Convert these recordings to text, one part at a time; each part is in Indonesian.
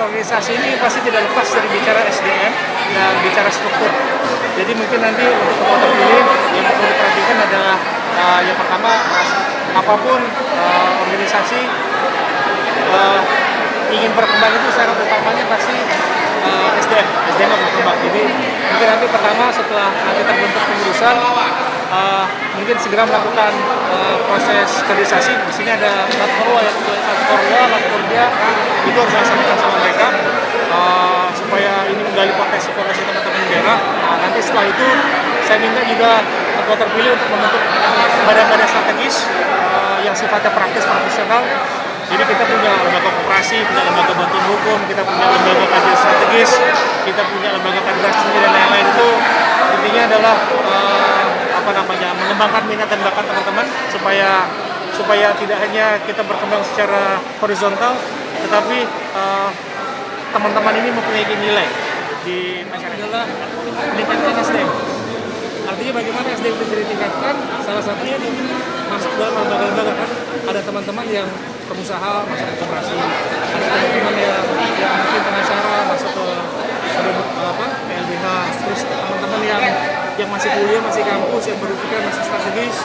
organisasi ini pasti tidak lepas dari bicara SDM dan bicara struktur. Jadi mungkin nanti untuk ketua terpilih yang perlu diperhatikan adalah yang pertama, apapun organisasi ingin berkembang itu syarat utamanya pasti SDM berkembang. Jadi mungkin nanti pertama setelah nanti terbentuk pengurusan, mungkin segera melakukan proses kaderisasi. Di sini ada Latkorwa, Latkorja, itu harus dilaksanakan sama mereka supaya ini menggali potensi teman-teman daerah. Nanti setelah itu saya minta juga ketua terpilih untuk membentuk badan-badan strategis yang sifatnya praktis profesional. Jadi kita punya lembaga koperasi, punya lembaga bantuan hukum, kita punya lembaga kajian strategis, kita punya lembaga kaderisasi dan lain-lain. Itu intinya adalah mengembangkan minat dan bakat teman-teman supaya tidak hanya kita berkembang secara horizontal, tetapi teman-teman ini mempunyai nilai di masyarakat. Adalah meningkatkan SDM. Artinya bagaimana SDM bisa ditingkatkan? Salah satunya masuk dalam lembaga-lembaga kan. Ada teman-teman yang pengusaha masuk ke koperasi, ada teman-teman yang mungkin pengacara masuk ke PLBH, terus teman-teman yang masih kuliah, masih kampus, yang berpikir masih strategis,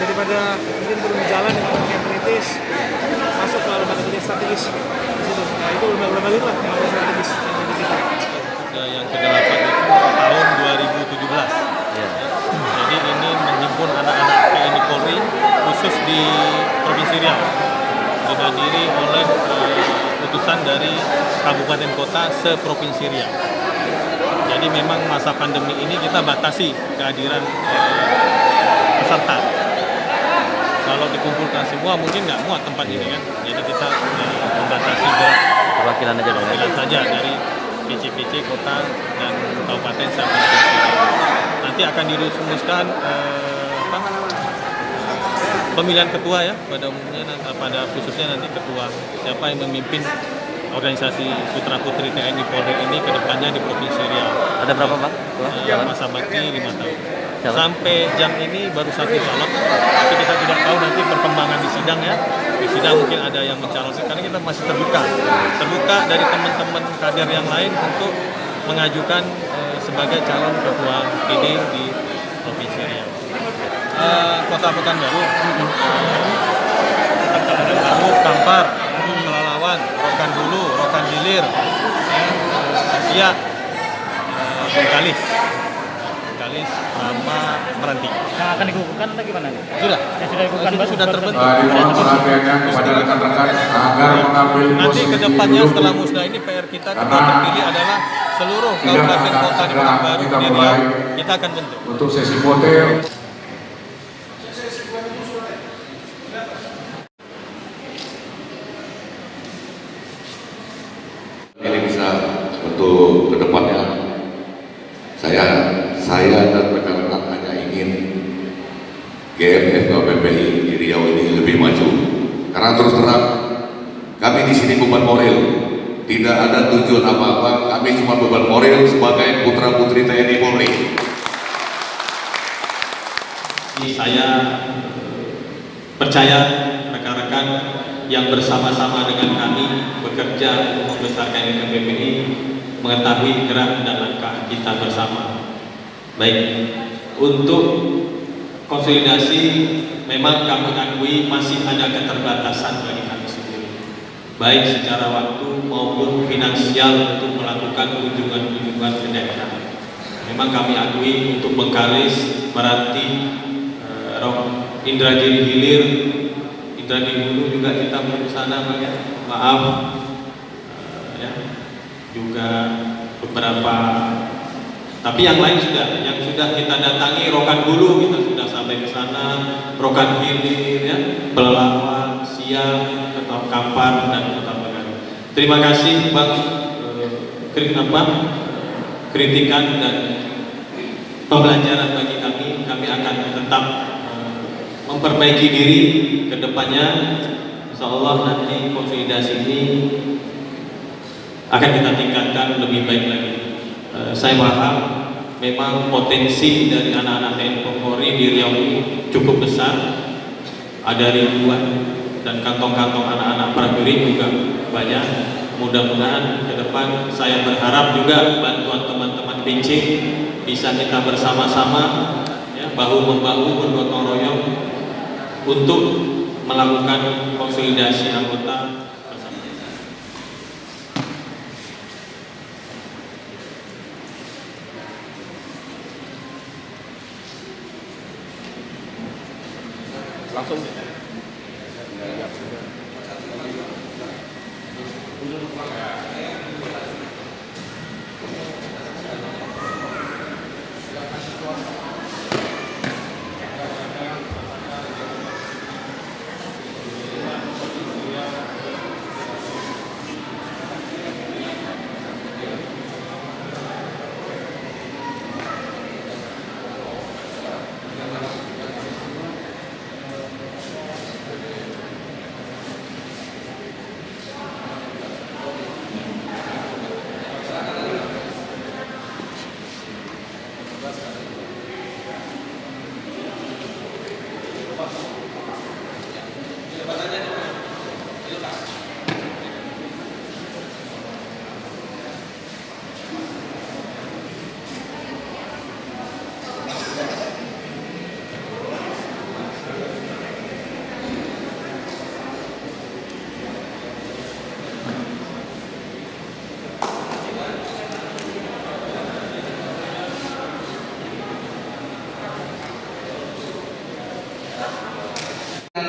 daripada mungkin belum jalan dengan yang kritis, masuk ke lembaga strategis di situ. Nah itu lembaga lah lembaga strategis yang ada kita. Yang ke-8 itu tahun 2017. Ya. Jadi ini menghimpun anak-anak TNI Polri khusus di Provinsi Riau, dihadiri oleh utusan dari kabupaten kota se-Provinsi Riau. Jadi memang masa pandemi ini kita batasi kehadiran peserta. Kalau dikumpulkan semua mungkin nggak muat tempat ini kan. Jadi kita membatasi perwakilan aja dong. Perwakilan saja dari PC kota dan kabupaten sampai provinsi. Nanti akan dirumuskan pemilihan ketua ya pada umumnya, pada khususnya nanti ketua siapa yang memimpin organisasi Putra Putri TNI Polri ini ke depannya di Provinsi Riau. Ada berapa Pak? Masa bakti 5 tahun. Sampai jam ini baru 1 calon, tapi kita tidak tahu nanti perkembangan di sidang ya. Di sidang mungkin ada yang mencalonkan, karena kita masih terbuka dari teman-teman kader yang lain untuk mengajukan sebagai calon ketua PD di Provinsi Riau. Kota Pekanbaru, Kampar, Pelalawan, Rokan Hulu, Rokan Hilir, Siak, Bengkalis, sama Meranti. Yang akan dikukuhkan atau gimana nih? Sudah. Yang sudah dikukuhkan Sudah terbentuk. Dimohon perhatiannya kepada rekan-rekan agar mengambil Nanti posisi ke depannya duduk. setelah musda ini PR kita Karena terpilih adalah seluruh tidak kabupaten akan kota di segera Pekanbaru kita di mulai Riau kita akan bentuk. untuk sesi foto. Ini bisa untuk ke depannya saya dan rekan-rekan hanya ingin GMF KPPI di Riau ini lebih maju, karena terus terang kami di sini beban moral, tidak ada tujuan apa-apa, kami cuma beban moral sebagai putra putri TNI Polri. Saya percaya rekan-rekan yang bersama-sama dengan kami bekerja untuk membesarkan KPPI mengetahui gerak dan langkah kita bersama. Baik, untuk konsolidasi memang kami akui masih ada keterbatasan bagi kami sendiri, baik secara waktu maupun finansial untuk melakukan kunjungan-kunjungan ke daerah. Memang kami akui untuk Bengkalis, Meranti, Indragiri Hilir, Indragiri Hulu juga kita belum sana, maaf ya, juga beberapa, tapi yang lain yang sudah kita datangi. Rokan Hulu kita sudah sampai ke sana, Rokan Hilir ya, Pelalawan, Siak, Kampar dan Kota Pekanbaru. Terima kasih Bang kritikan dan pembelajaran bagi kami. Kami akan tetap memperbaiki diri ke depannya. Insya Allah nanti konsolidasi ini akan kita tingkatkan lebih baik lagi. Saya paham memang potensi dari anak-anak TNI Polri di Riau ini cukup besar, ada ribuan, dan kantong-kantong anak-anak prajurit juga banyak. Mudah-mudahan ke depan saya berharap juga bantuan teman-teman Pincik bisa kita bersama-sama ya, bahu membahu bergotong royong untuk melakukan konsolidasi anggota bersama. Langsung.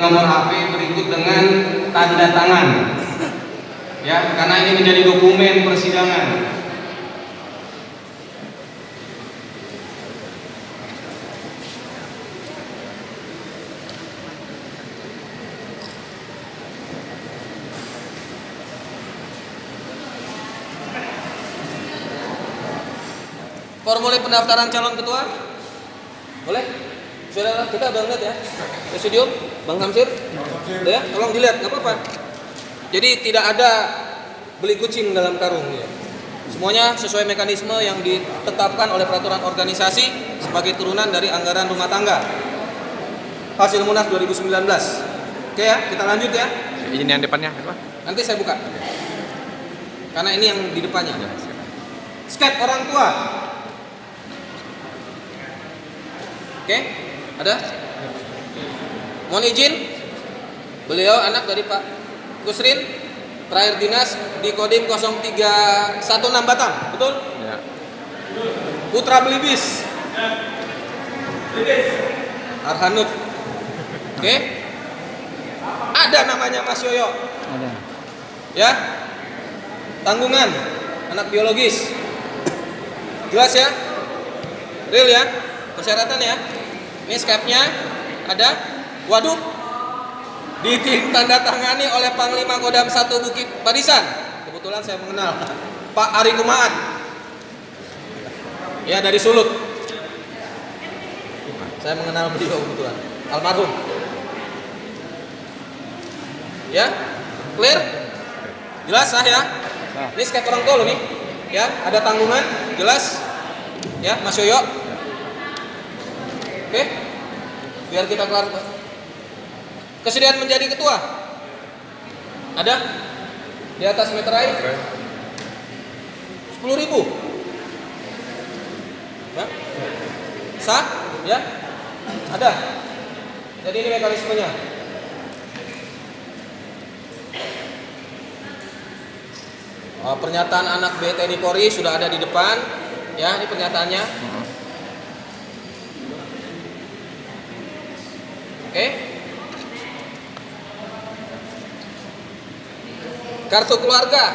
Nomor HP berikut dengan tanda tangan ya, karena ini menjadi dokumen persidangan. Formulir pendaftaran calon ketua boleh? Saudara, kita udah lihat ya, Presidium, Bang Samsir, ya, tolong dilihat, nggak apa-apa. Jadi tidak ada beli kucing dalam karung ya. Semuanya sesuai mekanisme yang ditetapkan oleh peraturan organisasi sebagai turunan dari anggaran rumah tangga hasil Munas 2019. Oke ya, kita lanjut ya. Ini yang depannya apa? Nanti saya buka, karena ini yang di depannya. Skep orang tua. Oke, ada? Mohon izin, beliau anak dari Pak Kusrin, terakhir dinas di Kodim 0316 Batam, betul? Ya. Putra Belibis Arhanuf. Oke. Ada namanya Mas Yoyo. Ada. Ya. Tanggungan anak biologis. Jelas ya? Real ya? Persyaratan ya? Ini skepnya ada. Waduh, ditandatangani oleh Panglima Kodam 1 Bukit Barisan. Kebetulan saya mengenal Pak Ari Kumaat. Ya, dari Sulut. Saya mengenal beliau kebetulan. Almarhum. Ya, clear? Jelas ya? Ini skep orang tua loh nih. Ya, ada tanggungan, jelas. Ya, Mas Yoyo. Oke. Biar kita kelar. Kesediaan menjadi ketua? Ada? Di atas meterai? 10.000. Ya? Sah? Ya? Ada? Jadi ini mekanismenya. Pernyataan anak BTNI Polri sudah ada di depan. Ya, ini pernyataannya. Oke. Kartu keluarga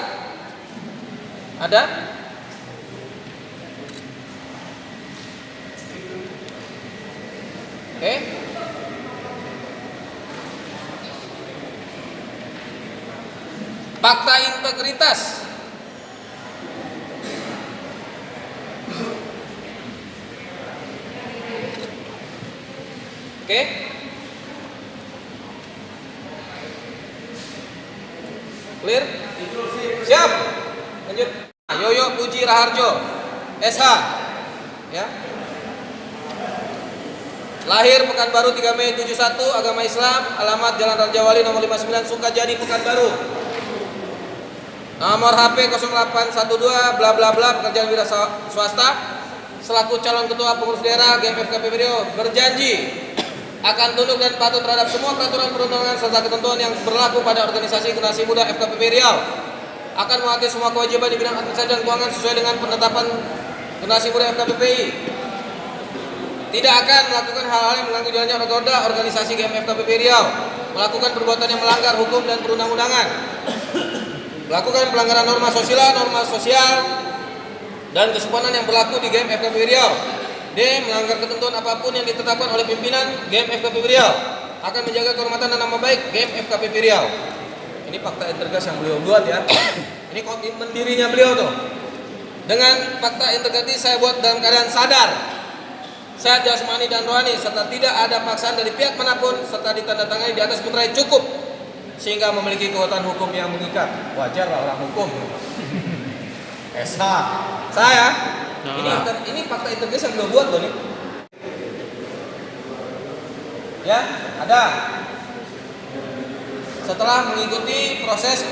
ada? Oke. Fakta integritas oke. Clear? Siap. Lanjut. Yoyo Puji Raharjo, SH. Ya. Lahir Pekanbaru 3 Mei 71, agama Islam, alamat Jalan Raja Wali nomor 59 Sukajadi Pekanbaru. Nomor HP 0812 bla bla bla pekerjaan wira swasta selaku calon ketua pengurus daerah GMFKP Riau berjanji akan tunduk dan patuh terhadap semua peraturan perundangan serta ketentuan yang berlaku pada organisasi Generasi Muda FKPP Riau, akan mematuhi semua kewajiban di bidang administrasi dan keuangan sesuai dengan penetapan Generasi Muda FKPPI. Tidak akan melakukan hal-hal yang mengganggu jalannya roda organisasi GMFKPP Riau, melakukan perbuatan yang melanggar hukum dan perundang-undangan, melakukan pelanggaran norma sosial dan kesopanan yang berlaku di GMFKPP Riau. D. Melanggar ketentuan apapun yang ditetapkan oleh pimpinan GMFKPP Riau, akan menjaga kehormatan dan nama baik GMFKPP Riau. Ini fakta integritas yang beliau buat ya. Ini komitmen dirinya beliau tuh. Dengan fakta integritas saya buat dalam keadaan sadar, sehat jasmani dan rohani, serta tidak ada paksaan dari pihak manapun, serta ditandatangani di atas puterai cukup sehingga memiliki kekuatan hukum yang mengikat. Wajar lah orang hukum. Saya ini fakta integritas yang beliau buat loh nih. Ya, ada. Setelah mengikuti proses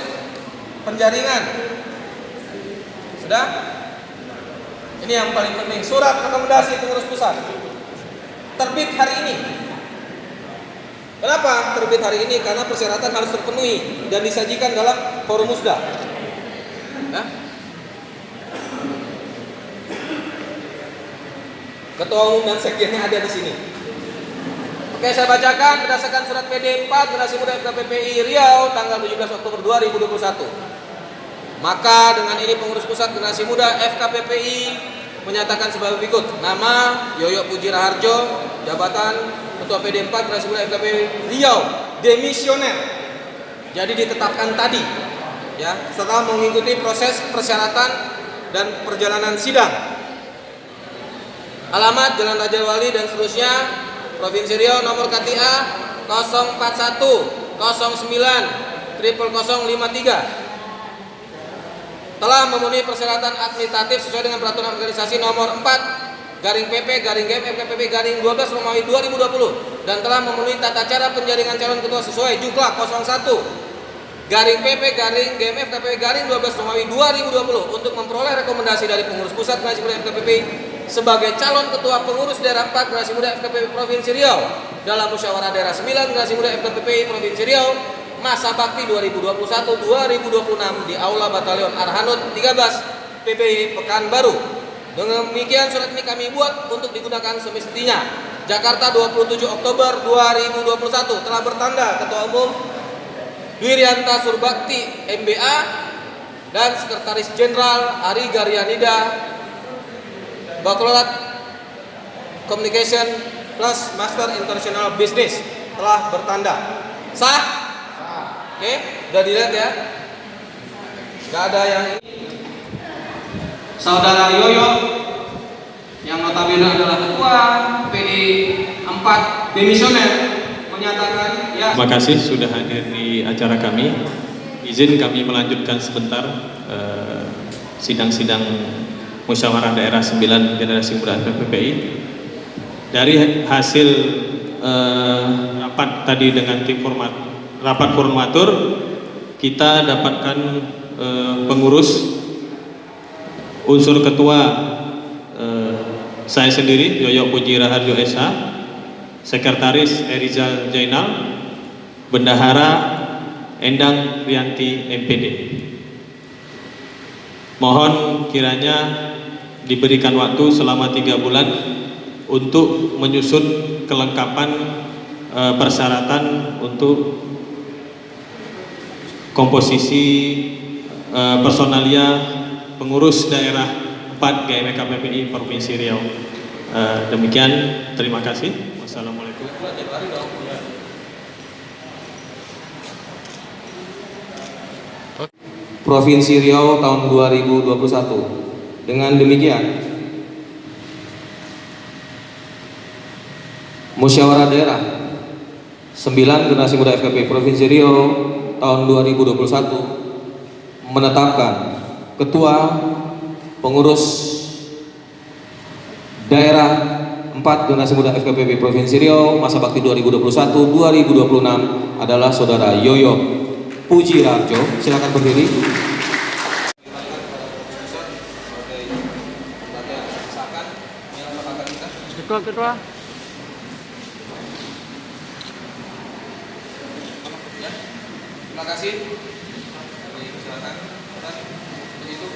penjaringan. Sudah? Ini yang paling penting, surat rekomendasi pengurus pusat terbit hari ini. Kenapa terbit hari ini? Karena persyaratan harus terpenuhi dan disajikan dalam forum musda. Nah, Ketua Umum dan Sekjennya ada di sini. Oke, saya bacakan berdasarkan surat PD 4 Generasi Muda FKPPI Riau tanggal 17 Oktober 2021. Maka dengan ini pengurus pusat Generasi Muda FKPPI menyatakan sebagai berikut. Nama Yoyo Puji Raharjo, jabatan Ketua PD 4 Generasi Muda FKPPI Riau, demisioner. Jadi ditetapkan tadi ya, setelah mengikuti proses persyaratan dan perjalanan sidang. Alamat Jalan Raja Wali dan seterusnya, Provinsi Riau, nomor KTA 041 09 0053. Telah memenuhi persyaratan administratif sesuai dengan peraturan organisasi nomor 4 garing PP garing GMFKPP garing 12 Romawi 2020 dan telah memenuhi tata cara penjaringan calon ketua sesuai Juklak 01 garing PP garing GMFKPP garing 12 Romawi 2020 untuk memperoleh rekomendasi dari pengurus pusat Generasi Muda FKPP sebagai calon ketua pengurus daerah 4 Generasi Muda FKPP Provinsi Riau dalam musyawarah daerah 9 Generasi Muda FKPP Provinsi Riau masa bakti 2021-2026 di Aula Batalion Arhanud 13 PBI Pekanbaru. Demikian surat ini kami buat untuk digunakan semestinya. Jakarta 27 Oktober 2021 telah bertanda Ketua Umum Dwirianta Surbakti MBA dan Sekretaris Jenderal Ari Garyanida Bakalat Communication plus Master International Business telah bertanda. Sah? Oke, udah dilihat ya. Gak ada yang ini. Saudara Yoyo yang notabene adalah ketua PD 4 demisioner menyatakan ya. Terima kasih sudah hadir di acara kami. Izin kami melanjutkan sebentar sidang-sidang musyawarah daerah 9 Generasi Muda FKPPI. Dari hasil rapat tadi dengan tim rapat formatur, kita dapatkan pengurus unsur ketua saya sendiri Yoyo Puji Raharjo SH, Sekretaris Erizal Jainal, Bendahara Endang Rianti MPD. Mohon kiranya diberikan waktu selama 3 bulan untuk menyusun kelengkapan persyaratan untuk komposisi personalia pengurus daerah 4 GMFKPPI Provinsi Riau. Demikian, terima kasih. Wassalamualaikum. Provinsi Riau tahun 2021. Dengan demikian, musyawarah daerah 9 Generasi Muda FKPPI Provinsi Riau tahun 2021 menetapkan ketua pengurus daerah 4 Generasi Muda FKPPI Provinsi Riau masa bakti 2021-2026 adalah Saudara Yoyo Puji Raharjo. Silakan berdiri. Ketua. Ya. Terima kasih. Silakan. Begitu.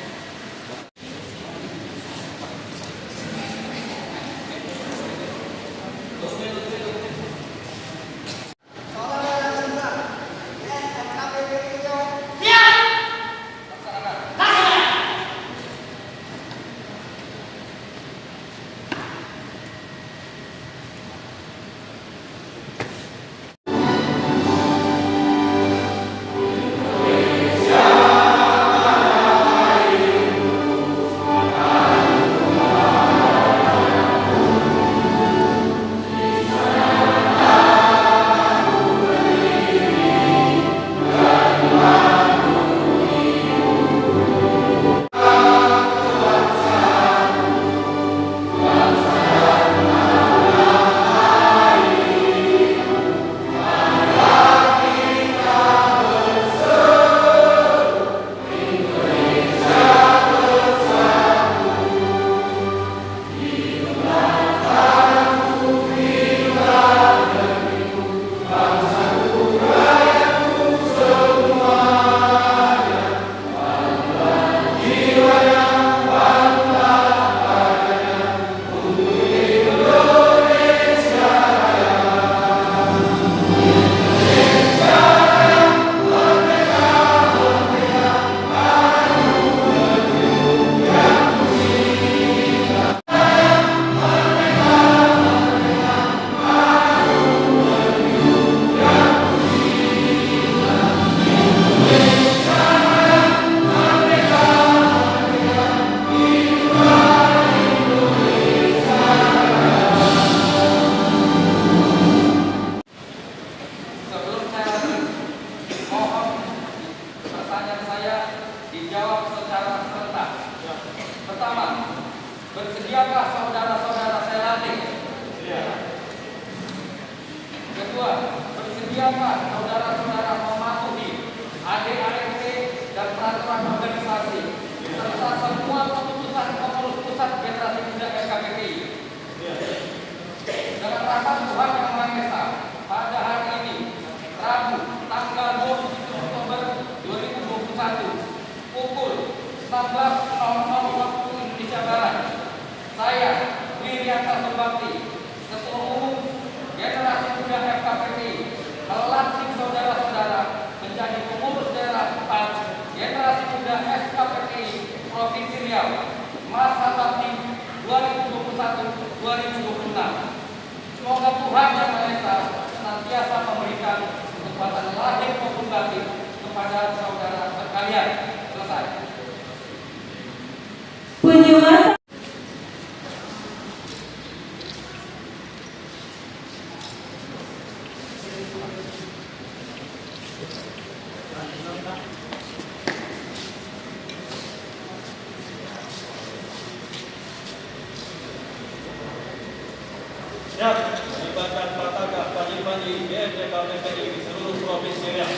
Bersediakah saudara-saudara saya latih? Kedua, bersediakah saudara-saudara mematuhi ADART dan peraturan organisasi serta semua keputusan pengurus pusat generasi muda FKPPI? Dengan rapat Tuhan Yang Maha Esa pada hari ini, Rabu, tanggal 27 Oktober 2021, pukul 19.00 waktu Indonesia Barat, saya, Wirianta Sumbakti, Ketua Umum Generasi Muda FKPPI, melantik saudara-saudara menjadi pengurus daerah 4 Generasi Muda FKPPI Provinsi Riau, masa bakti 2021-2026. Semoga Tuhan Yang Maha Esa senantiasa memberikan kekuatan lahir maupun batin kepada saudara sekalian. Selesai. Penyuluhan Siap, melibatkan Pataka, Panji-Panji, BFKPPI di seluruh Provinsi Riau.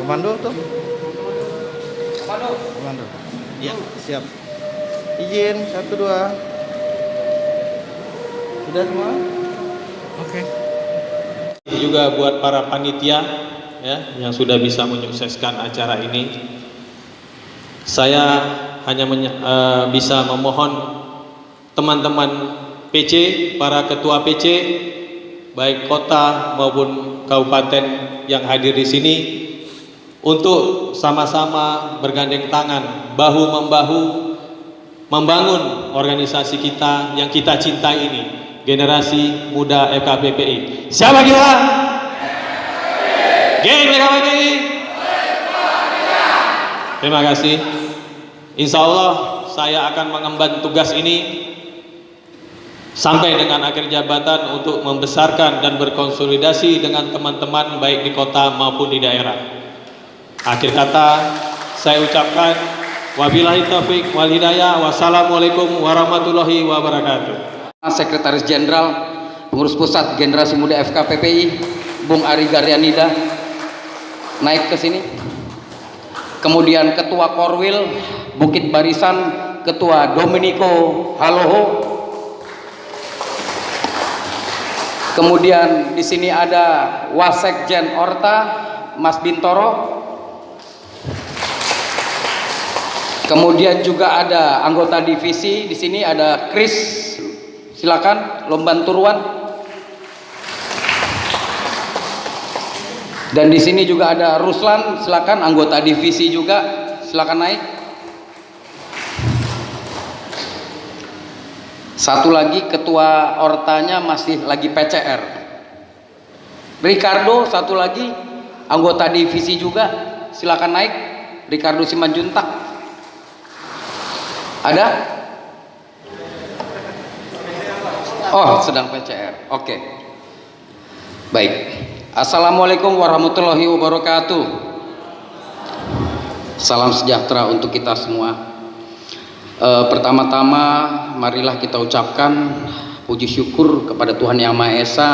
Komando tuh. Komando. Komando. Ya, siap. Izin 1 2. Sudah semua? Oke. Juga buat para panitia ya yang sudah bisa menyukseskan acara ini. Saya hanya bisa memohon teman-teman PC, para ketua PC baik kota maupun kabupaten yang hadir di sini untuk sama-sama bergandeng tangan, bahu-membahu membangun organisasi kita yang kita cintai ini, Generasi Muda FKPPI. Siapa kita? Geng FKPPI. Terima kasih. Insya Allah saya akan mengemban tugas ini sampai dengan akhir jabatan untuk membesarkan dan berkonsolidasi dengan teman-teman baik di kota maupun di daerah. Akhir kata saya ucapkan wabillahi taufik wal hidayah. Wassalamualaikum warahmatullahi wabarakatuh. Sekretaris Jenderal Pengurus Pusat Generasi Muda FKPPI Bung Ari Garyanida naik ke sini. Kemudian Ketua Korwil Bukit Barisan, Ketua Domenico Haloho. Kemudian di sini ada Wasekjen Orta, Mas Bintoro. Kemudian juga ada anggota divisi di sini ada Chris, silakan Lomban Turuan. Dan di sini juga ada Ruslan, silakan anggota divisi juga, silakan naik. Satu lagi ketua ortanya masih lagi PCR. Ricardo satu lagi anggota divisi juga, silakan naik. Ricardo Simanjuntak. Ada? Oh, sedang PCR. Oke. Baik. Assalamualaikum warahmatullahi wabarakatuh. Salam sejahtera untuk kita semua. Pertama-tama marilah kita ucapkan puji syukur kepada Tuhan Yang Maha Esa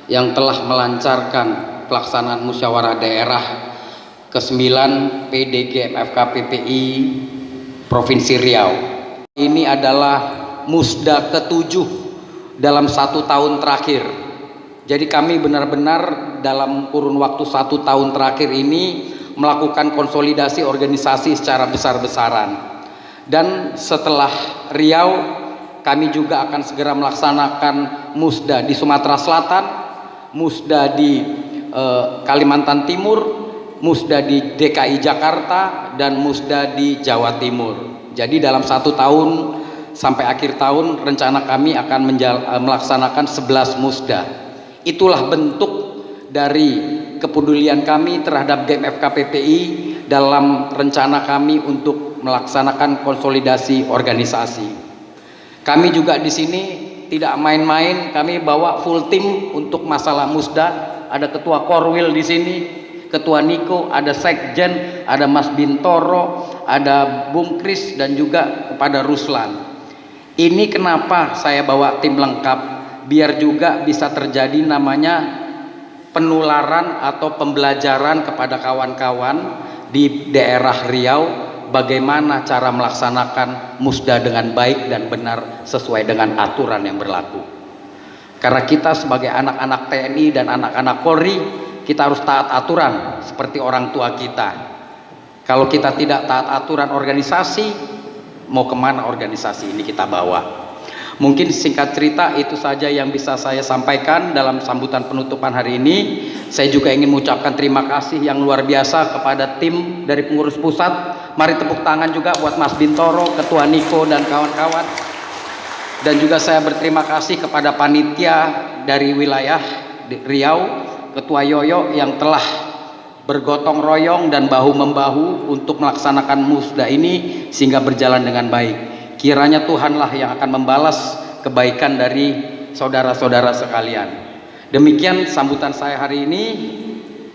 yang telah melancarkan pelaksanaan musyawarah daerah ke-9 PDG MFK PPI Provinsi Riau. Ini adalah musda ke-7 dalam 1 tahun terakhir. Jadi kami benar-benar dalam kurun waktu 1 tahun terakhir ini melakukan konsolidasi organisasi secara besar-besaran. Dan setelah Riau, kami juga akan segera melaksanakan musda di Sumatera Selatan, musda di Kalimantan Timur, musda di DKI Jakarta, dan musda di Jawa Timur. Jadi dalam 1 tahun sampai akhir tahun rencana kami akan melaksanakan 11 musda. Itulah bentuk dari kepedulian kami terhadap GMFK PPI dalam rencana kami untuk melaksanakan konsolidasi organisasi. Kami juga di sini tidak main-main, kami bawa full tim untuk masalah musda. Ada ketua Korwil di sini, Ketua Niko, ada Sekjen, ada Mas Bintoro, ada Bung Kris, dan juga kepada Ruslan. Ini kenapa saya bawa tim lengkap, biar juga bisa terjadi namanya penularan atau pembelajaran kepada kawan-kawan di daerah Riau bagaimana cara melaksanakan musda dengan baik dan benar sesuai dengan aturan yang berlaku. Karena kita sebagai anak-anak TNI dan anak-anak Polri, kita harus taat aturan seperti orang tua kita. Kalau kita tidak taat aturan organisasi, mau kemana organisasi ini kita bawa? Mungkin singkat cerita itu saja yang bisa saya sampaikan dalam sambutan penutupan hari ini. Saya juga ingin mengucapkan terima kasih yang luar biasa kepada tim dari pengurus pusat. Mari tepuk tangan juga buat Mas Bintoro, Ketua Niko, dan kawan-kawan. Dan juga saya berterima kasih kepada panitia dari wilayah Riau, Ketua Yoyo yang telah bergotong royong dan bahu-membahu untuk melaksanakan musda ini sehingga berjalan dengan baik. Kiranya Tuhanlah yang akan membalas kebaikan dari saudara-saudara sekalian. Demikian sambutan saya hari ini.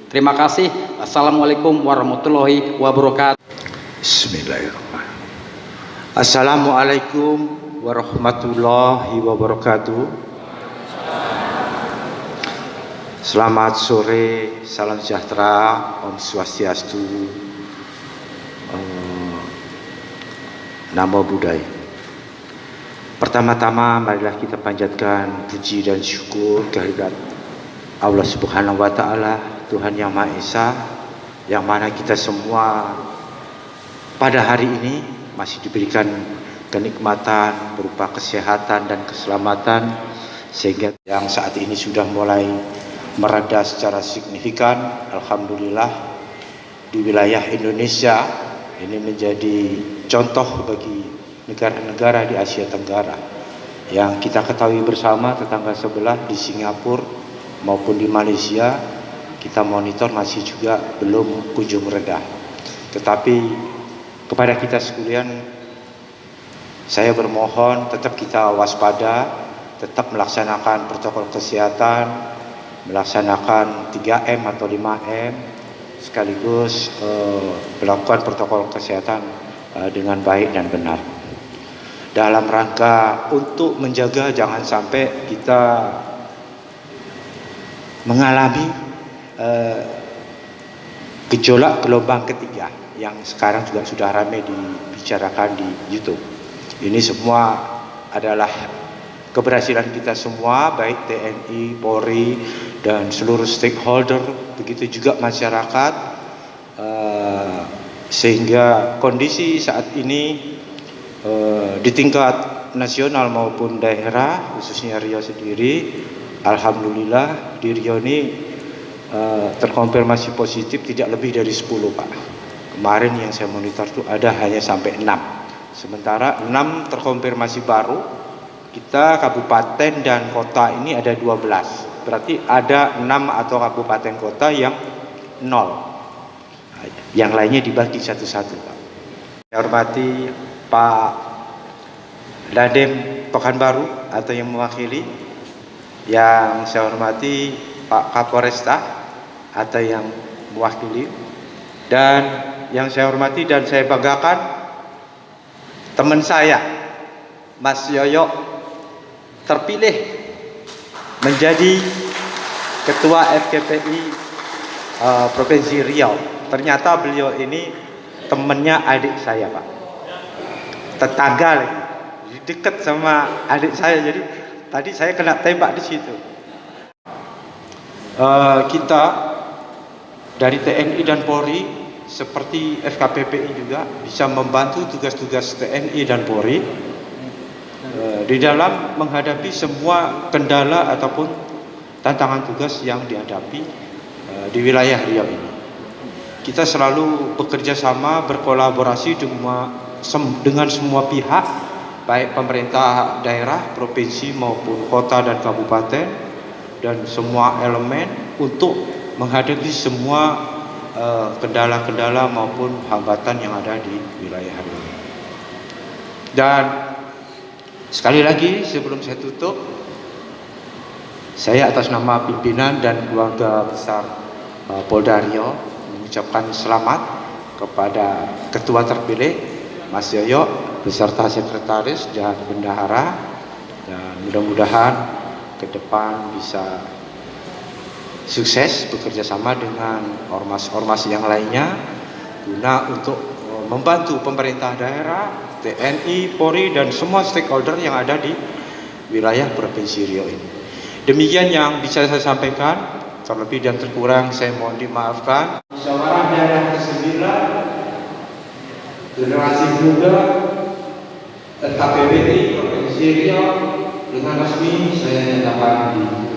Terima kasih. Assalamualaikum warahmatullahi wabarakatuh. Bismillahirrahmanirrahim. Assalamualaikum warahmatullahi wabarakatuh. Selamat sore, salam sejahtera, Om Swastiastu, Namo Buddhaya. Pertama-tama marilah kita panjatkan puji dan syukur kehadirat Allah Subhanahu wa Ta'ala, Tuhan Yang Maha Esa, yang mana kita semua pada hari ini masih diberikan kenikmatan berupa kesehatan dan keselamatan, sehingga yang saat ini sudah mulai mereda secara signifikan. Alhamdulillah di wilayah Indonesia ini menjadi contoh bagi negara-negara di Asia Tenggara. Yang kita ketahui bersama tetangga sebelah di Singapura maupun di Malaysia, kita monitor masih juga belum kunjung reda. Tetapi kepada kita sekalian, saya bermohon tetap kita waspada, tetap melaksanakan protokol kesehatan, melaksanakan 3M atau 5M, sekaligus melakukan protokol kesehatan dengan baik dan benar. Dalam rangka untuk menjaga jangan sampai kita mengalami gejolak gelombang ketiga yang sekarang juga sudah ramai dibicarakan di YouTube. Ini semua adalah keberhasilan kita semua, baik TNI, Polri, dan seluruh stakeholder, begitu juga masyarakat, sehingga kondisi saat ini di tingkat nasional maupun daerah, khususnya Riau sendiri, alhamdulillah di Riau ini terkonfirmasi positif tidak lebih dari 10, Pak. Kemarin yang saya monitor itu ada hanya sampai 6. Sementara 6 terkonfirmasi baru, kita kabupaten dan kota ini ada 12. Berarti ada 6 atau kabupaten kota yang 0. Yang lainnya dibagi satu-satu, Pak. Saya hormati Pak Dandim Pekanbaru atau yang mewakili. Yang saya hormati Pak Kapolresta atau yang mewakili. Dan yang saya hormati dan saya banggakan teman saya Mas Yoyo terpilih menjadi Ketua FKPI Provinsi Riau. Ternyata beliau ini temannya adik saya, Pak. Tetangga lagi, dekat sama adik saya. Jadi tadi saya kena tembak di situ. Kita dari TNI dan Polri seperti FKPPI juga bisa membantu tugas-tugas TNI dan Polri di dalam menghadapi semua kendala ataupun tantangan tugas yang dihadapi di wilayah Riau ini. Kita selalu bekerja sama, berkolaborasi dengan semua pihak, baik pemerintah daerah, provinsi maupun kota dan kabupaten, dan semua elemen untuk menghadapi semua kendala-kendala maupun hambatan yang ada di wilayah ini. Dan sekali lagi sebelum saya tutup, saya atas nama pimpinan dan keluarga besar Polda Riau mengucapkan selamat kepada Ketua terpilih Mas Yoyo beserta Sekretaris dan Bendahara, dan mudah-mudahan ke depan bisa sukses bekerja sama dengan ormas-ormas yang lainnya guna untuk membantu pemerintah daerah, TNI, Polri, dan semua stakeholder yang ada di wilayah Provinsi Riau ini. Demikian yang bisa saya sampaikan. Terlebih dan terkurang saya mohon dimaafkan. Musyawarah daerah ke-9 generasi muda FKPPI Provinsi Riau dengan resmi saya nyatakan di